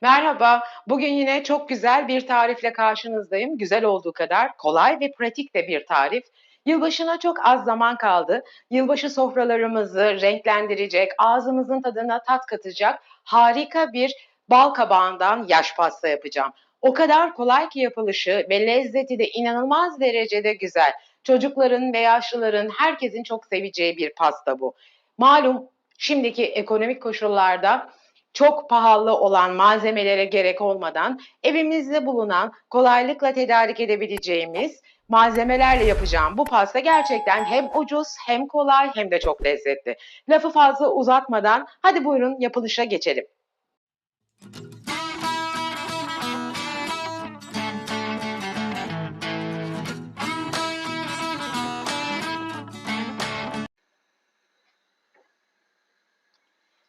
Merhaba, bugün yine çok güzel bir tarifle karşınızdayım. Güzel olduğu kadar kolay ve pratik de bir tarif. Yılbaşına çok az zaman kaldı. Yılbaşı sofralarımızı renklendirecek, ağzımızın tadına tat katacak harika bir bal kabağından yaş pasta yapacağım. O kadar kolay ki yapılışı ve lezzeti de inanılmaz derecede güzel. Çocukların ve yaşlıların herkesin çok seveceği bir pasta bu. Malum şimdiki ekonomik koşullarda çok pahalı olan malzemelere gerek olmadan evimizde bulunan kolaylıkla tedarik edebileceğimiz malzemelerle yapacağım bu pasta gerçekten hem ucuz hem kolay hem de çok lezzetli. Lafı fazla uzatmadan hadi buyurun yapılışa geçelim.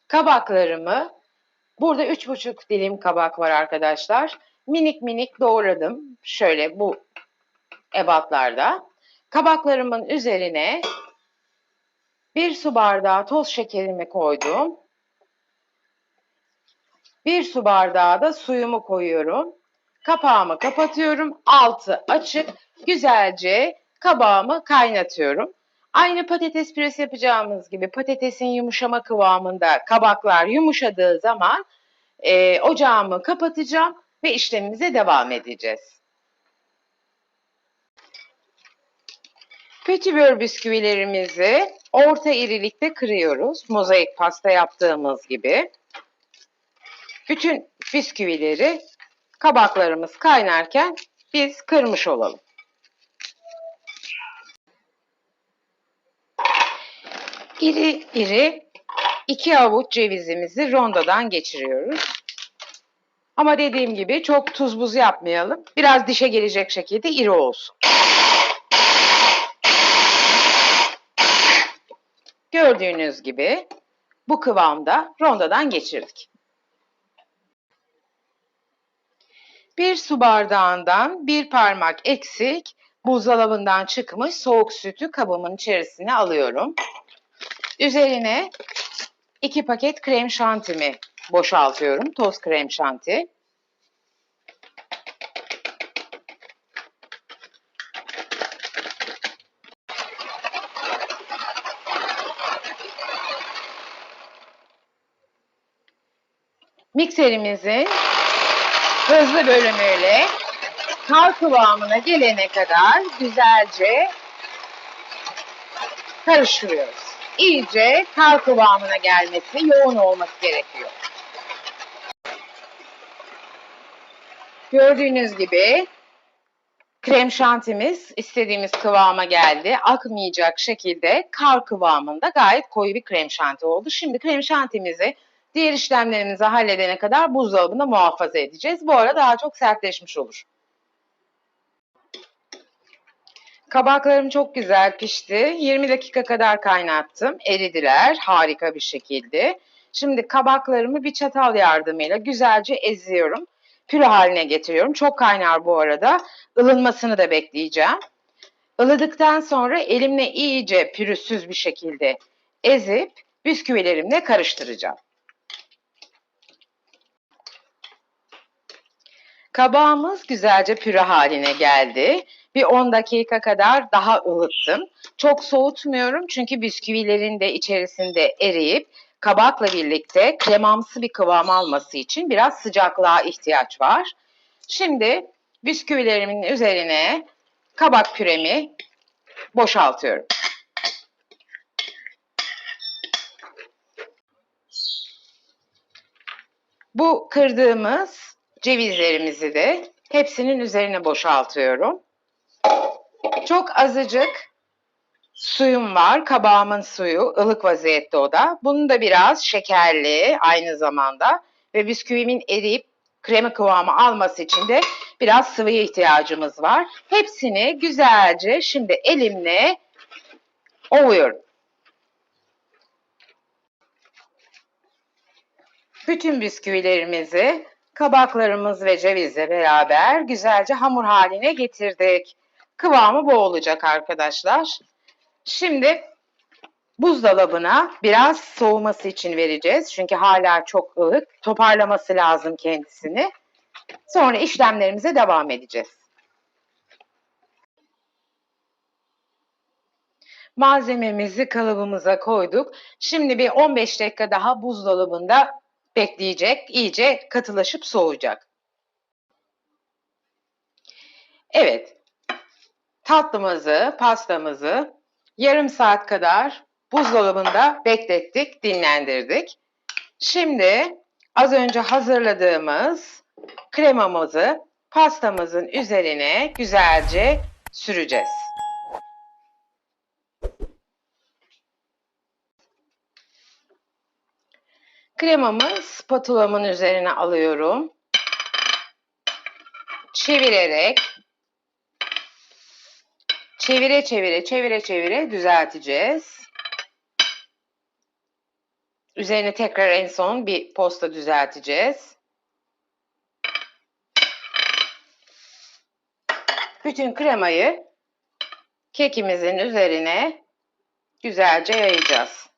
Kabaklarımı burada 3,5 dilim kabak var arkadaşlar. Minik minik doğradım. Şöyle bu ebatlarda. Kabaklarımın üzerine bir su bardağı toz şekerimi koydum. Bir su bardağı da suyumu koyuyorum. Kapağımı kapatıyorum. Altı açık. Güzelce kabağımı kaynatıyorum. Aynı patates püresi yapacağımız gibi patatesin yumuşama kıvamında kabaklar yumuşadığı zaman ocağımı kapatacağım ve işlemimize devam edeceğiz. Petibör bisküvilerimizi orta irilikte kırıyoruz. Mozaik pasta yaptığımız gibi. Bütün bisküvileri kabaklarımız kaynarken biz kırmış olalım. İri iri 2 avuç cevizimizi rondodan geçiriyoruz. Ama dediğim gibi çok tuz buz yapmayalım. Biraz dişe gelecek şekilde iri olsun. Gördüğünüz gibi bu kıvamda rondodan geçirdik. Bir su bardağından bir parmak eksik buzdolabından çıkmış soğuk sütü kabımın içerisine alıyorum. Üzerine 2 paket krem şantimi boşaltıyorum. Toz krem şanti. Mikserimizin hızlı bölümüyle kar kıvamına gelene kadar güzelce karıştırıyoruz. İyice kar kıvamına gelmesi, yoğun olması gerekiyor. Gördüğünüz gibi krem şantimiz istediğimiz kıvama geldi. Akmayacak şekilde kar kıvamında gayet koyu bir krem şanti oldu. Şimdi krem şantimizi diğer işlemlerimizi halledene kadar buzdolabında muhafaza edeceğiz. Bu arada daha çok sertleşmiş olur. Kabaklarım çok güzel pişti. 20 dakika kadar kaynattım. Eridiler harika bir şekilde. Şimdi kabaklarımı bir çatal yardımıyla güzelce eziyorum. Püre haline getiriyorum. Çok kaynar bu arada. Ilınmasını da bekleyeceğim. Ilıdıktan sonra elimle iyice pürüzsüz bir şekilde ezip bisküvilerimle karıştıracağım. Kabağımız güzelce püre haline geldi. Bir 10 dakika kadar daha ılıttım. Çok soğutmuyorum çünkü bisküvilerin de içerisinde eriyip kabakla birlikte kremamsı bir kıvam alması için biraz sıcaklığa ihtiyaç var. Şimdi bisküvilerimin üzerine kabak püremi boşaltıyorum. Bu kırdığımız cevizlerimizi de hepsinin üzerine boşaltıyorum. Çok azıcık suyum var. Kabağımın suyu. Ilık vaziyette o da. Bunu da biraz şekerli aynı zamanda ve bisküvimin eriyip krema kıvamı alması için de biraz sıvıya ihtiyacımız var. Hepsini güzelce şimdi elimle ovuyorum. Bütün bisküvilerimizi kabaklarımız ve cevizle beraber güzelce hamur haline getirdik. Kıvamı bu olacak arkadaşlar. Şimdi Buzdolabına biraz soğuması için vereceğiz. Çünkü hala çok ılık. Toparlaması lazım kendisini. Sonra işlemlerimize devam edeceğiz. Malzememizi kalıbımıza koyduk. Şimdi bir 15 dakika daha buzdolabında bekleyecek. İyice katılaşıp soğuyacak. Evet, tatlımızı, pastamızı yarım saat kadar buzdolabında beklettik, dinlendirdik. Şimdi az önce hazırladığımız kremamızı pastamızın üzerine güzelce süreceğiz. Kremamı spatulamın üzerine alıyorum. Çevirerek çevire düzelteceğiz. Üzerine tekrar en son bir posta düzelteceğiz. Bütün kremayı kekimizin üzerine güzelce yayacağız.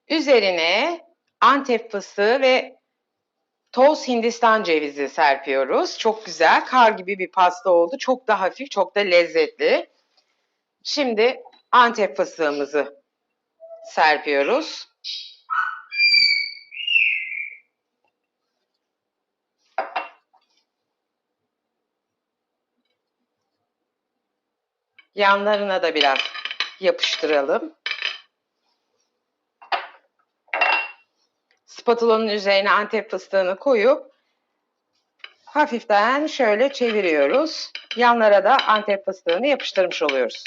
Üzerine Antep fıstığı ve toz Hindistan cevizi serpiyoruz. Çok güzel, kar gibi bir pasta oldu. Çok da hafif, çok da lezzetli. Şimdi Antep fıstığımızı serpiyoruz. Yanlarına da biraz yapıştıralım. Spatulanın üzerine Antep fıstığını koyup hafiften şöyle çeviriyoruz. Yanlara da Antep fıstığını yapıştırmış oluyoruz.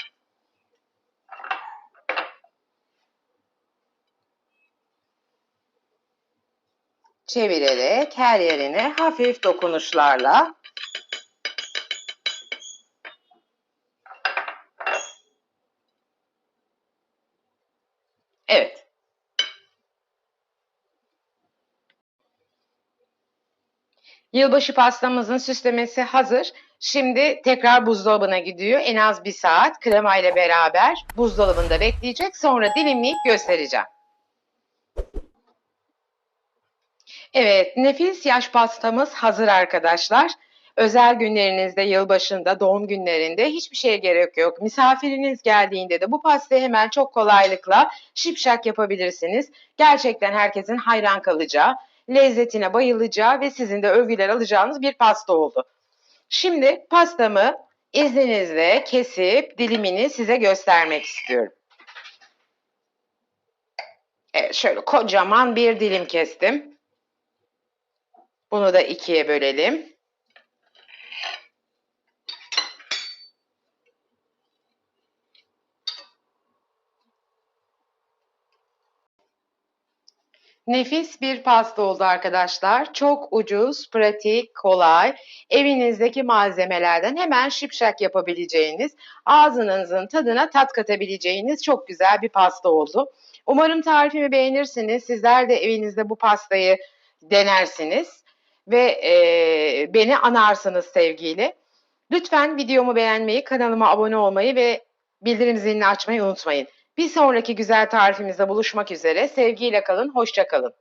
Çevirerek her yerine hafif dokunuşlarla evet. Yılbaşı pastamızın süslemesi hazır. Şimdi tekrar buzdolabına gidiyor. En az 1 saat krema ile beraber buzdolabında bekleyecek. Sonra dilimleyip göstereceğim. Evet, nefis yaş pastamız hazır arkadaşlar. Özel günlerinizde, yılbaşında, doğum günlerinde hiçbir şeye gerek yok. Misafiriniz geldiğinde de bu pastayı hemen çok kolaylıkla şipşak yapabilirsiniz. Gerçekten herkesin hayran kalacağı, lezzetine bayılacağı ve sizin de övgüler alacağınız bir pasta oldu. Şimdi pastamı izninizle kesip dilimini size göstermek istiyorum. Evet, şöyle kocaman bir dilim kestim. Bunu da ikiye bölelim. Nefis bir pasta oldu arkadaşlar. Çok ucuz, pratik, kolay. Evinizdeki malzemelerden hemen şipşak yapabileceğiniz, ağzınızın tadına tat katabileceğiniz çok güzel bir pasta oldu. Umarım tarifimi beğenirsiniz. Sizler de evinizde bu pastayı denersiniz ve beni anarsınız sevgiyle. Lütfen videomu beğenmeyi, kanalıma abone olmayı ve bildirim zilini açmayı unutmayın. Bir sonraki güzel tarifimizde buluşmak üzere. Sevgiyle kalın, hoşça kalın.